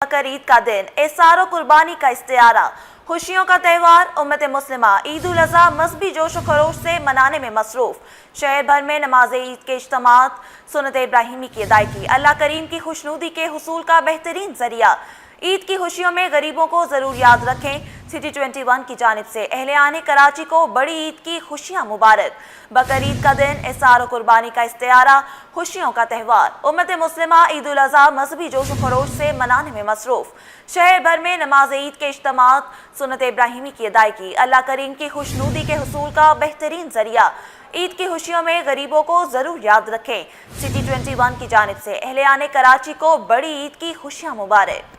बकरीद का दिन एहसार और कुर्बानी का इस्तियारा, खुशियों का त्यौहार उम्मत मुस्लिमा ईद उल अज़हा मज़हबी जोश व खरोश से मनाने में मसरूफ। शहर भर में नमाज ईद के इज्तिमात, सुन्नत इब्राहिमी की अदायगी अल्लाह करीम की खुशनुदी के हुसूल का बेहतरीन जरिया। ईद की खुशियों में गरीबों को ज़रूर याद रखें। सिटी 21 की जानिब से अहले आने कराची को बड़ी ईद की खुशियाँ मुबारक। बकरीद का दिन एहसार और कुर्बानी का इस्तियारा, खुशियों का त्यौहार उम्मत मुस्लिमा ईद उल अज़हा मज़हबी जोश व खरोश से मनाने में मसरूफ। शहर भर में नमाज ईद के इज्तिमात, सुन्नत इब्राहिमी की अदायगी अल्लाह करीम की खुशनुदी के हुसूल का बेहतरीन जरिया। ईद की खुशियों में गरीबों को ज़रूर याद रखें। सिटी 21 की जानिब से अहले आने कराची को बड़ी ईद की खुशियाँ मुबारक।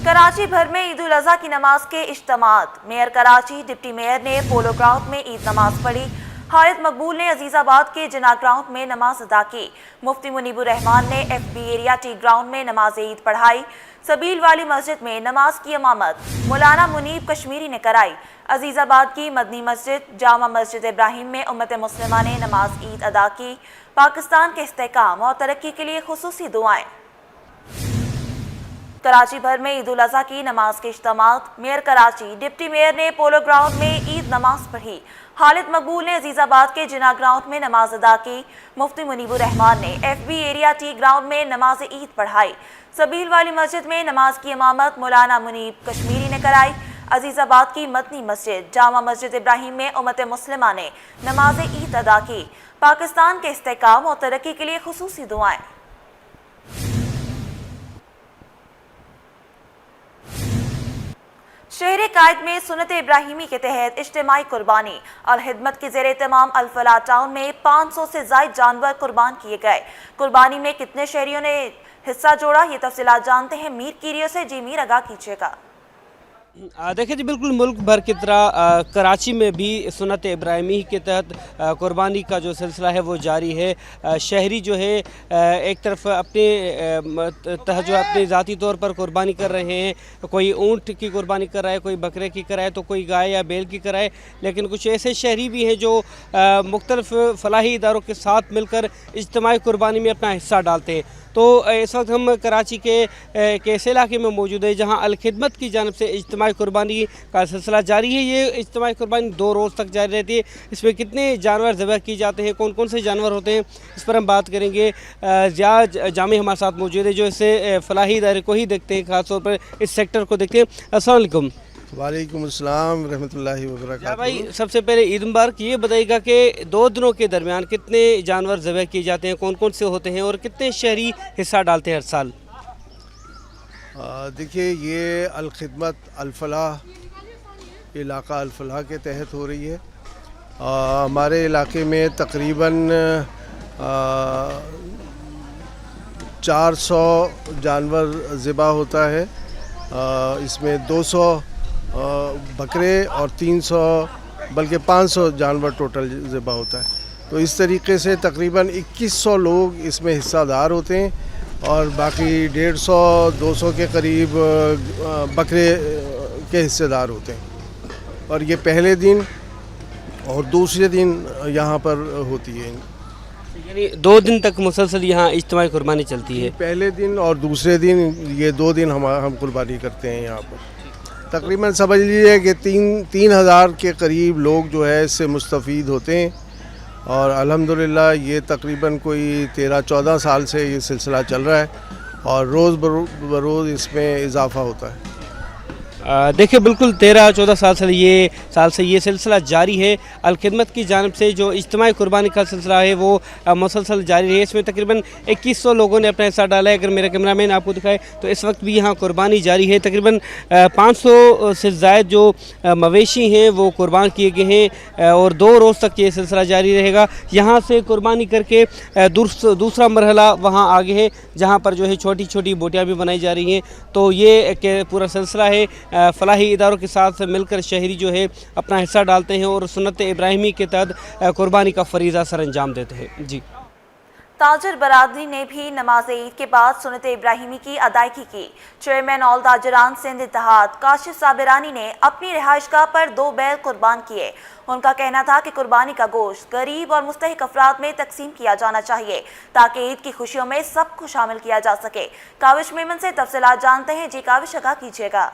कराची भर में ईद उल अज़हा की नमाज के इज्तिमात। मेयर कराची डिप्टी मेयर ने पोलो ग्राउंड में ईद नमाज पढ़ी। हारित मकबूल ने अजीज़ाबाद के जिना ग्राउंड में नमाज अदा की। मुफ्ती मुनीबुर रहमान ने FB एरिया टी ग्राउंड में नमाज ईद पढ़ाई। सबील वाली मस्जिद में नमाज की इमामत मौलाना मुनीब कश्मीरी ने कराई। अजीज़ाबाद की मदनी मस्जिद जामा मस्जिद इब्राहिम में उम्मत मुस्लिमा ने नमाज ईद अदा की। पाकिस्तान के इस्तेहकाम और तरक्की के लिए खुसूसी दुआएं। कराची भर में ईद उल अज़हा की नमाज के इज्तिमात। मेयर कराची डिप्टी मेयर ने पोलो ग्राउंड में ईद नमाज पढ़ी। हारित मकबूल ने अजीज़ाबाद के जिना ग्राउंड में नमाज अदा की। मुफ्ती मुनीबुर रहमान ने FB एरिया टी ग्राउंड में नमाज ईद पढ़ाई। सबील वाली मस्जिद में नमाज की इमामत मौलाना मुनीब कश्मीरी ने कराई। अजीज़ाबाद की मदनी मस्जिद जामा मस्जिद इब्राहिम में उम्मत मुस्लिमा ने नमाज ईद अदा की। पाकिस्तान के इस्तेहकाम और तरक्की के लिए खुसूसी दुआएं। शहर कायद में सुन्नत इब्राहिमी के तहत इज्तिमाई कुर्बानी। अल खिदमत की ज़ेर एहतमाम अल फलाह टाउन में 500 से ज़ायद जानवर कुर्बान किए गए। कुर्बानी में कितने शहरियों ने हिस्सा जोड़ा, ये तफसीलात जानते हैं मीर कीरियो से। जी मीर, आगाह कीजिएगा। देखिए जी, बिल्कुल मुल्क भर की तरह कराची में भी सुन्नत इब्राहिमी के तहत कुर्बानी का जो सिलसिला है वो जारी है। शहरी जो है एक तरफ अपने तहत जो अपने ज़ाती तौर पर कुर्बानी कर रहे हैं। कोई ऊँट की कुर्बानी कर रहा है, कोई बकरे की कराए, तो कोई गाय या बैल की कराए। लेकिन कुछ ऐसे शहरी भी हैं जो मुख्तलिफ फलाही इदारों के साथ मिलकर इज्तिमाई कुर्बानी में अपना हिस्सा डालते हैं। तो इस वक्त हम कराची के एक ऐसे इलाके में मौजूद है जहां अल खिदमत की जानिब से इज्तिमाई कुर्बानी का सिलसिला जारी है। ये इज्तिमाई कुर्बानी 2 रोज़ तक जारी रहती है। इसमें कितने जानवर ज़बह किए जाते हैं, कौन कौन से जानवर होते हैं, इस पर हम बात करेंगे। ज़िया जामी हमारे साथ मौजूद है जो इससे फलाही इदारे को ही देखते हैं, ख़ासतौर पर इस सेक्टर को देखते हैं। अस्सलाम वालेकुम। वालेकुम अस्सलाम रहमतुल्लाहि व बरकातहू। भाई, सबसे पहले ईद मुबारक। ये बताइएगा कि 2 दिनों के दरमियान कितने जानवर ज़बह किए जाते हैं, कौन कौन से होते हैं और कितने शहरी हिस्सा डालते हैं हर साल? देखिए, ये अल खिदमत अल फलाह इलाका अल फलाह के तहत हो रही है। हमारे इलाके में तकरीबन 400 जानवर ज़िबा होता है। इसमें 200 बकरे और 300 बल्कि 500 जानवर टोटल ज़िबा होता है। तो इस तरीके से तकरीबन 2100 लोग इसमें हिस्सादार होते हैं और बाकी 150-200 के करीब बकरे के हिस्सेदार होते हैं। और ये पहले दिन और दूसरे दिन यहाँ पर होती है। यानी 2 दिन तक मुसलसल यहाँ इज्तिमाई कुर्बानी चलती है। पहले दिन और दूसरे दिन, ये 2 दिन हम कुर्बानी करते हैं यहाँ पर। तकरीबन समझ लीजिए कि 3000 के करीब लोग जो है इससे मुस्तफ़ीद होते हैं। और अल्हम्दुलिल्लाह ये तकरीबन कोई 13-14 साल से ये सिलसिला चल रहा है और रोज़ बरोज़ इसमें इजाफ़ा होता है। देखिए, बिल्कुल 13-14 साल से ये सिलसिला जारी है। अल खिदमत की जानिब से जो इज्तिमाई कुर्बानी का सिलसिला है वो मुसलसल जारी है। इसमें तकरीबन 2100 लोगों ने अपना हिस्सा डाला है। अगर मेरा कैमरामैन आपको दिखाए तो इस वक्त भी यहाँ कुर्बानी जारी है। तकरीबन 500 से ज़ायद जो मवेशी हैं वो कुर्बान किए गए हैं और 2 रोज़ तक ये सिलसिला जारी रहेगा। यहाँ से कुर्बानी करके दूसरा मरहला वहाँ आगे है जहाँ पर जो है छोटी छोटी बोटियाँ भी बनाई जा रही हैं। तो ये पूरा सिलसिला है। फलाही इदारों के साथ मिलकर शहरी जो है अपना हिस्सा डालते हैं और सुन्नत इब्राहिमी के तहत कुर्बानी का फरीज़ा सर अंजाम देते हैं। जी, ताजर बरादरी ने भी नमाज ईद के बाद सुन्नत इब्राहिमी की अदायगी की। चेयरमैन ऑल ताजरान सिंध इत्तेहाद काशिफ साबिरानी ने अपनी रिहाइशगाह पर 2 बैल कुर्बान किए। उनका कहना था कि कुर्बानी का गोश्त गरीब और मुस्तहिक अफराद में तकसीम किया जाना चाहिए ताकि ईद की खुशियों में सबको शामिल किया जा सके। काविश मेमन से तफसीलात जानते हैं। जी काविश, आगाह कीजिएगा।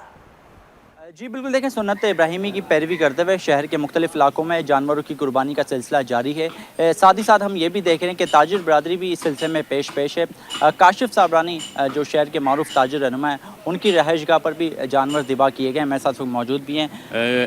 जी बिल्कुल, देखें, सुन्नत इब्राहिमी की पैरवी करते हुए शहर के मुख्तलिफ इलाकों में जानवरों की कुर्बानी का सिलसिला जारी है। साथ ही साथ हम ये भी देख रहे हैं कि ताजिर बरादरी भी इस सिलसिले में पेश है। काशिफ साबरानी जो शहर के मारूफ ताजिर रहनुमा हैं, उनकी रहायशगाह पर भी जानवर ज़िबा किए गए। मेरे साथ मौजूद भी हैं।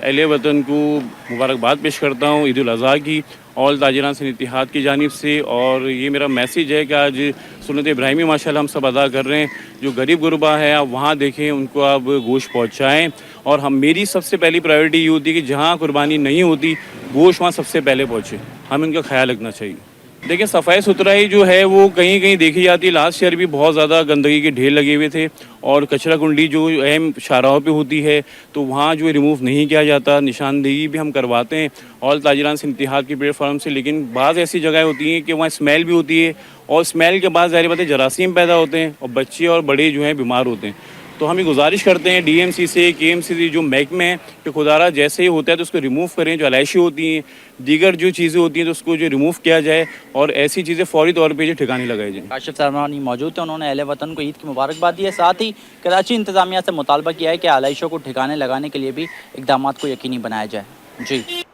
अहले वतन को मुबारकबाद पेश करता हूँ ईद उल अज़हा की ऑल ताजरान सिंध इत्तेहाद की जानिब से। और ये मेरा मैसेज है कि आज सुन्नत इब्राहिमी माशाल्लाह हम सब अदा कर रहे हैं। जो गरीब गुरबा है आप वहाँ देखें, उनको आप गोश्त पहुँचाएँ। और मेरी सबसे पहली प्रायोरिटी ये होती है कि जहाँ कुर्बानी नहीं होती गोश्त वहाँ सबसे पहले पहुँचे, हमें उनका ख्याल रखना चाहिए। देखिए, सफाई सुथराई जो है वो कहीं कहीं देखी जाती है। लास्ट ईयर भी बहुत ज़्यादा गंदगी के ढेर लगे हुए थे और कचरा कुंडी जो अहम शाहराहों पे होती है तो वहाँ जो रिमूव नहीं किया जाता। निशानदेही भी हम करवाते हैं ऑल ताजरान सिंध इत्तेहाद की प्लेटफॉर्म से, लेकिन बाज़ ऐसी जगह होती हैं कि वहाँ स्मेल भी होती है और स्मेल के बाद ज़ाहिर बात है जरासीम पैदा होते हैं और बच्चे और बड़े जो हैं बीमार होते हैं। तो हम ये गुजारिश करते हैं डीएमसी से, केएमसी से, जो महकमे हैं कि खुदारा जैसे ही होता है तो उसको रिमूव करें। जो अलाइशी होती हैं, दीगर जो चीज़ें होती हैं तो उसको जो रिमूव किया जाए और ऐसी चीज़ें फौरी तौर पे जो ठिकाने लगाई जाए। काशिफ साबरानी मौजूद थे, उन्होंने अहले वतन को ईद की मुबारकबाद दी है। साथ ही कराची इंतज़ामिया से मुतालबा किया है कि आलाइशों को ठिकाने लगाने के लिए भी इक़दाम को यकीनी बनाया जाए। जी,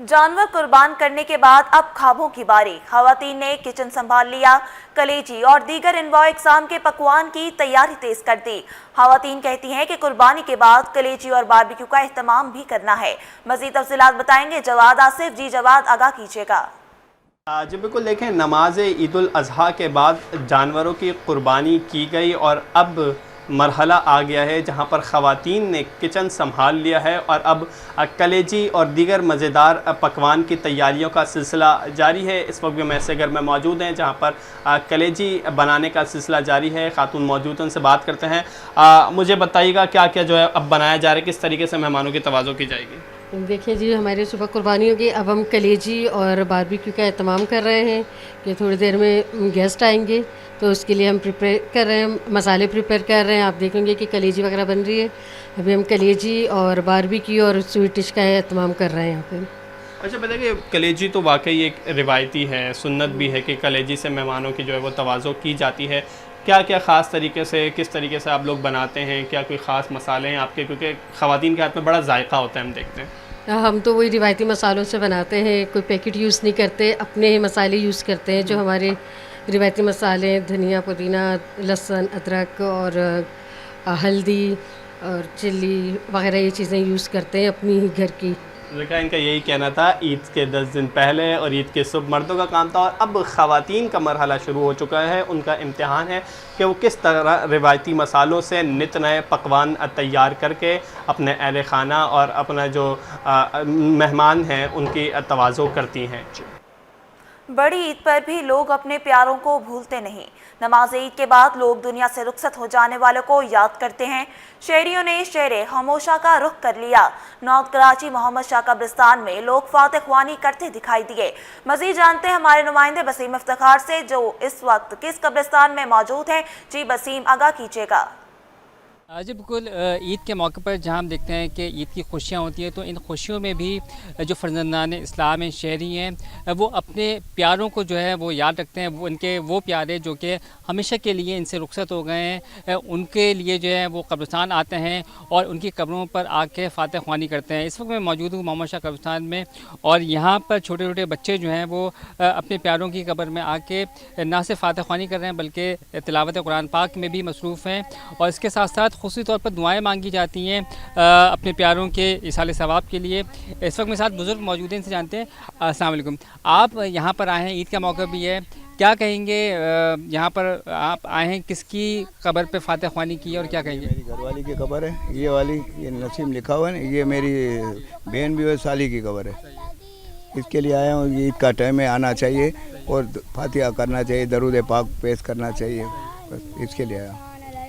जानवर कुर्बान करने के बाद अब ख्वाबों की बारी। खवातीन ने किचन संभाल लिया, कलेजी और दीगर इनवा इकसाम के पकवान की तैयारी तेज कर दी। खवातीन कहती हैं कि कुर्बानी के बाद कलेजी और बारबेक्यू का एहतमाम भी करना है। मज़ीद तफसीलात बताएंगे जवाद आसिफ। जी जवाद, आगाह कीजिएगा। जी बिल्कुल, देखें, नमाज ईद उल अज़हा के बाद जानवरों की कुर्बानी की गई और अब मरहला आ गया है जहां पर ख़वातीन ने किचन संभाल लिया है और अब कलेजी और दीगर मज़ेदार पकवान की तैयारियों का सिलसिला जारी है। इस वक्त भी हम ऐसे घर में मौजूद हैं जहां पर कलेजी बनाने का सिलसिला जारी है। खातून मौजूद हैं, उनसे बात करते हैं। मुझे बताइएगा क्या क्या जो है अब बनाया जा रहा है, किस तरीके से मेहमानों की तवज्जो की जाएगी? देखिए जी, हमारी सुबह कुर्बानी होगी, अब हम कलेजी और बारबेक्यू का एहतमाम कर रहे हैं कि थोड़ी देर में गेस्ट आएंगे तो उसके लिए हम प्रिपेयर कर रहे हैं, मसाले प्रिपेयर कर रहे हैं। आप देखेंगे कि कलेजी वगैरह बन रही है। अभी हम कलेजी और बारबेक्यू और स्वीट डिश का एहतमाम कर रहे हैं यहाँ पे। अच्छा, बताइए, कलेजी तो वाकई एक रिवायती है, सुन्नत भी है कि कलेजी से मेहमानों की जो है वो तवाज़ो की जाती है। क्या क्या ख़ास तरीके से, किस तरीके से आप लोग बनाते हैं? क्या कोई ख़ास मसाले हैं आपके? क्योंकि ख़वातीन के हाथ में बड़ा जायका होता है, हम देखते हैं। हम तो वही रिवायती मसालों से बनाते हैं, कोई पैकेट यूज़ नहीं करते, अपने ही मसाले यूज़ करते हैं जो हमारे रिवायती मसाले, धनिया, पुदीना, लहसुन, अदरक और हल्दी और चिल्ली वगैरह ये चीज़ें यूज़ करते हैं अपनी ही घर की। देखा, इनका यही कहना था, ईद के 10 दिन पहले और ईद के सुबह मर्दों का काम था और अब ख़वातीन का मरहला शुरू हो चुका है। उनका इम्तिहान है कि वो किस तरह रिवायती मसालों से नित नए पकवान तैयार करके अपने अहले खाना और अपना जो मेहमान हैं उनकी तवाज़ो करती हैं। बड़ी ईद पर भी लोग अपने प्यारों को भूलते नहीं। नमाज ईद के बाद लोग दुनिया से रुखसत हो जाने वालों को याद करते हैं। शहरियों ने शेरे खामोशा का रुख कर लिया। नॉर्थ कराची मोहम्मद शाह कब्रिस्तान में लोग फातह ख्वानी करते दिखाई दिए। मजीद जानते हैं हमारे नुमाइंदे बसीम इफ्तिखार से जो इस वक्त किस कब्रिस्तान में मौजूद हैं। जी बसीम, आगाह कीजिएगा। जी बिल्कुल, ईद के मौके पर जहाँ हम देखते हैं कि ईद की खुशियाँ होती हैं तो इन खुशियों में भी जो फर्जंदान इस्लाम हैं, शहरी हैं, वो अपने प्यारों को जो है वो याद रखते हैं। वो उनके वो प्यारे जो कि हमेशा के लिए इनसे रुखसत हो गए हैं, उनके लिए जो है वो कब्रिस्तान आते हैं और उनकी कब्रों पर आके फातह ख्वानी करते हैं। इस वक्त मैं मौजूद हूँ मोहम्मद शाह कब्रिस्तान में और यहाँ पर छोटे छोटे बच्चे जो हैं वो अपने प्यारों की कब्र में आके ना सिर्फ फातह ख्वानी कर रहे हैं बल्कि तिलावत कुरान पाक में भी मसरूफ़ हैं और इसके साथ साथ ख़ुसूसी तौर पर दुआएं मांगी जाती हैं अपने प्यारों के इसाले सवाब के लिए। इस वक्त मेरे साथ बुज़ुर्ग मौजूद हैं, इनसे जानते हैं। अस्सलाम वालेकुम, आप यहाँ पर आए हैं, ईद का मौका भी है, क्या कहेंगे? यहाँ पर आप आए हैं, किसकी कब्र पे फातह ख्वानी की है और क्या कहेंगे? मेरी घरवाली की कब्र है, ये वाली, ये नसीम लिखा हुआ है, ये मेरी बहन भी है, साली की कब्र है। इसके लिए आया हूँ, ईद का टाइम में आना चाहिए और फातिहा करना चाहिए, दरूद पाक पेश करना चाहिए, बस इसके लिए आया।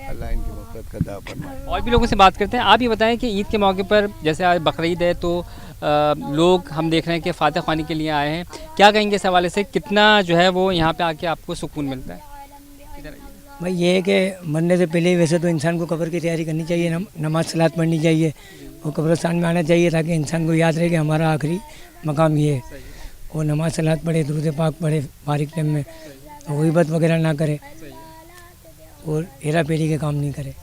अल्लाह इनकी मग़फ़िरत का दावा फरमाए। और भी लोगों से बात करते हैं। आप ये बताएं कि ईद के मौके पर जैसे आज बकरीद है तो लोग हम देख रहे हैं कि फातह ख़्वानी के लिए आए हैं, क्या कहेंगे इस हवाले से, कितना जो है वो यहाँ पे आके आपको सुकून मिलता है? भाई ये है कि मरने से पहले वैसे तो इंसान को कब्र की तैयारी करनी चाहिए, नमाज सलात पढ़नी चाहिए और कब्रिस्तान में आना चाहिए ताकि इंसान को याद रहे कि हमारा आखिरी मकाम ये है। और नमाज सलात पढ़े, दुरूद पाक पढ़े फारिग टाइम में, ग़ीबत वगैरह ना करे और हेरा फेरी के काम नहीं करे।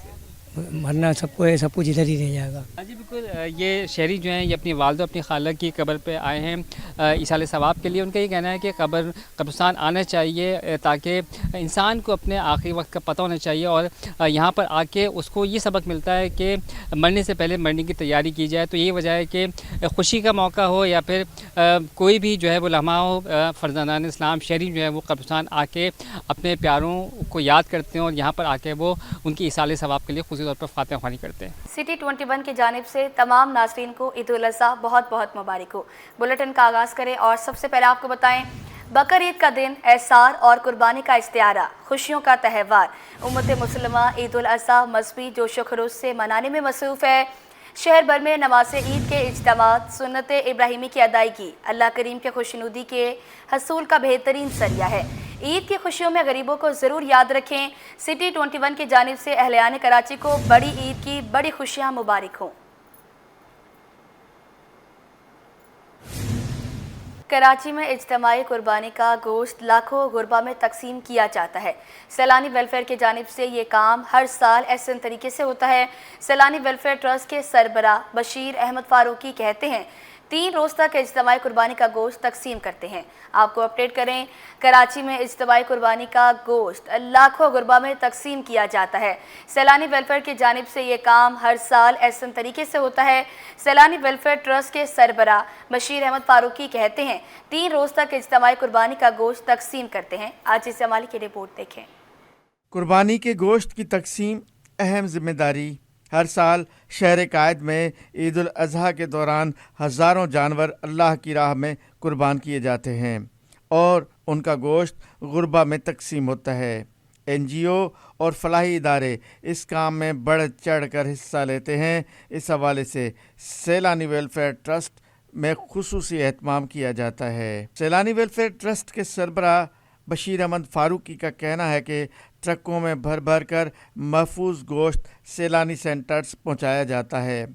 मरना सबको है, सब कुछ इधर ही रह जाएगा। हाँ जी बिल्कुल, ये शहरी जो हैं ये अपनी वालदा अपनी खाला की कब्र पे आए हैं इसाले सवाब के लिए। उनका ये कहना है कि कब्रिस्तान आना चाहिए ताकि इंसान को अपने आखिरी वक्त का पता होना चाहिए और यहाँ पर आके उसको ये सबक मिलता है कि मरने से पहले मरने की तैयारी की जाए। तो ये वजह है कि खुशी का मौका हो या फिर कोई भी जो है वो लम्हा हो, फर्जंदान इस्लाम शहरी जो है वो कब्रिस्तान आके अपने प्यारों को याद करते हैं और यहाँ पर आके वो उनकी इसाले सवाब के लिए खुशी तौर पर फातह ख़्वानी करते हैं। सिटी 21 की जानिब से तमाम नाज़रीन को ईद उल अज़हा बहुत बहुत मुबारक हो। बुलेटिन का आगाज़ करें और सबसे पहले आपको बताएं, बकर ईद का दिन एहसार और कुर्बानी का इस्तिआरा, खुशियों का त्यौहार। उम्मत मुसलमा ईद उल अज़हा मज़हबी जोशो खरोश से मनाने में मसरूफ़ है। शहर भर में नमाज ईद के इज्तिमात, सुन्नत इब्राहिमी की अदायगी अल्लाह करीम के खुशनुदी के हसूल का बेहतरीन ज़रिया है। ईद की खुशियों में गरीबों को ज़रूर याद रखें। सिटी 21 की जानिब से अहलियान कराची को बड़ी ईद की बड़ी खुशियाँ मुबारक हों। कराची में इज्तिमाई कुर्बानी का गोश्त लाखों गुरबा में तकसीम किया जाता है। सैलानी वेलफेयर की जानिब से ये काम हर साल ऐसे तरीके से होता है। सैलानी वेलफेयर ट्रस्ट के सरबराह बशीर अहमद फारूकी कहते हैं 3 रोज़ तक इज्तिमाई कुर्बानी का गोश्त तकसीम करते हैं। आपको अपडेट करें, कराची में इज्तिमाई कुर्बानी का गोश्त लाखों गुरबा में तकसीम किया जाता है। सैलानी वेलफेयर की जानिब से ये काम हर साल ऐसे तरीके से होता है। सैलानी वेलफेयर ट्रस्ट के सरबराह बशीर अहमद फारूकी कहते हैं 3 रोज़ तक इज्तिमाई कुर्बानी का गोश्त तकसीम करते हैं। आज इस हवाले की रिपोर्ट देखें। कुर्बानी के गोश्त की तकसीम अहम जिम्मेदारी। हर साल शहर कायद में ईद उल अज़हा के दौरान हज़ारों जानवर अल्लाह की राह में कुर्बान किए जाते हैं और उनका गोश्त गुरबा में तकसीम होता है। NGO और फलाही इदारे इस काम में बढ़ चढ़ कर हिस्सा लेते हैं। इस हवाले से सैलानी वेलफेयर ट्रस्ट में खुसूसी एहतमाम किया जाता है। सैलानी वेलफेयर ट्रस्ट के सरबराह बशीर अहमद फारूकी का कहना है कि ट्रकों में भर भर कर महफूज गोश्त सैलानी सेंटर्स पहुंचाया जाता है।